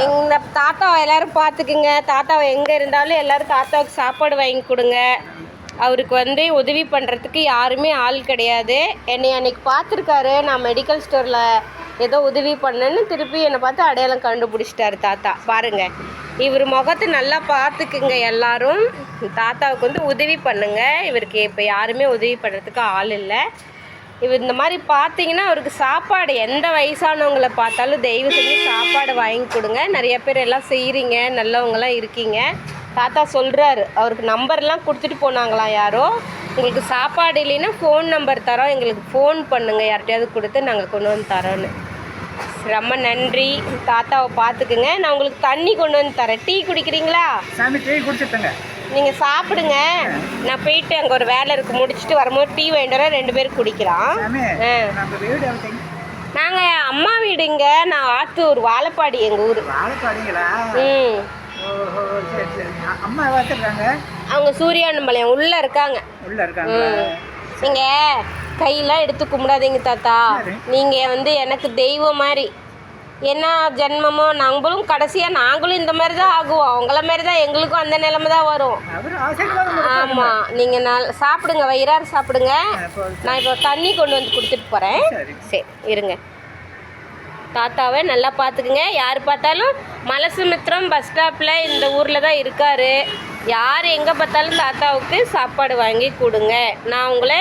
இந்த தாத்தாவை எல்லோரும் பார்த்துக்குங்க. தாத்தாவை எங்கே இருந்தாலும் எல்லோரும் தாத்தாவுக்கு சாப்பாடு வாங்கி கொடுங்க. அவருக்கு வந்து உதவி பண்ணுறதுக்கு யாருமே ஆள் கிடையாது. என்னை அன்றைக்கி பார்த்துருக்காரு, நான் மெடிக்கல் ஸ்டோரில் ஏதோ உதவி பண்ணேன்னு திருப்பி என்னை பார்த்து அடையாளம் கண்டுபிடிச்சிட்டாரு தாத்தா. பாருங்கள், இவர் முகத்தை நல்லா பார்த்துக்குங்க எல்லாரும். தாத்தாவுக்கு வந்து உதவி பண்ணுங்க. இவருக்கு இப்போ யாருமே உதவி பண்ணுறதுக்கு ஆள் இல்லை. இவர் இந்த மாதிரி பார்த்தீங்கன்னா அவருக்கு சாப்பாடு, எந்த வயசானவங்களை பார்த்தாலும் தயவு செஞ்சு சாப்பாடு வாங்கி கொடுங்க. நிறைய பேர் எல்லாம் செய்கிறீங்க, நல்லவங்களாம் இருக்கீங்க. தாத்தா சொல்கிறாரு, அவருக்கு நம்பர்லாம் கொடுத்துட்டு போனாங்களாம் யாரோ. உங்களுக்கு சாப்பாடு இல்லைன்னா ஃபோன் நம்பர் தரோம், எங்களுக்கு ஃபோன் பண்ணுங்கள், யார்கிட்டையாவது கொடுத்து நாங்கள் கொண்டு வந்து தரோன்னு. ரொம்ப நன்றி. தாத்தாவை பார்த்துக்குங்க. நான் உங்களுக்கு தண்ணி கொண்டு வந்து தரேன். டீ குடிக்கிறீங்களா? சாமி டீ குடிச்சிட்டேங்க. நீங்கள் சாப்பிடுங்க. நான் போயிட்டு அங்கே ஒரு வேலை இருக்குது, முடிச்சுட்டு வரும்போது டீ வேண்டாம், 2 பேரும் குடிக்கலாம். நாங்கள் அம்மா வீடுங்க. நான் ஆத்தூர் வாழப்பாடி, எங்கள் ஊர். வாழப்பாடிங்களா? ஓஹோ, சரி சரி. அம்மா பார்த்துருக்காங்க. அவங்க சூரியானம்பாளையம் உள்ளே இருக்காங்க. உள்ளே இருக்காங்க. நீங்கள் கையெல்லாம் எடுத்து கும்பிடாதீங்க தாத்தா. நீங்கள் வந்து எனக்கு தெய்வம் மாதிரி. என்ன ஜென்மமோ, நாங்களும் கடைசியாக நாங்களும் இந்த மாதிரி தான் ஆகுவோம். அவங்கள மாதிரி தான் எங்களுக்கும் அந்த நிலைமை தான் வரும். ஆமாம், நீங்கள் சாப்பிடுங்க, வயிறார சாப்பிடுங்க. நான் இப்போ தண்ணி கொண்டு வந்து கொடுத்துட்டு போகிறேன். சரி இருங்க. தாத்தாவை நல்லா பார்த்துக்குங்க. யார் பார்த்தாலும் மலசுமித்திரம் பஸ் ஸ்டாப்பில் இந்த ஊரில் தான் இருக்கார். யார் எங்கே பார்த்தாலும் தாத்தாவுக்கு சாப்பாடு வாங்கி கொடுங்க. நான் உங்களை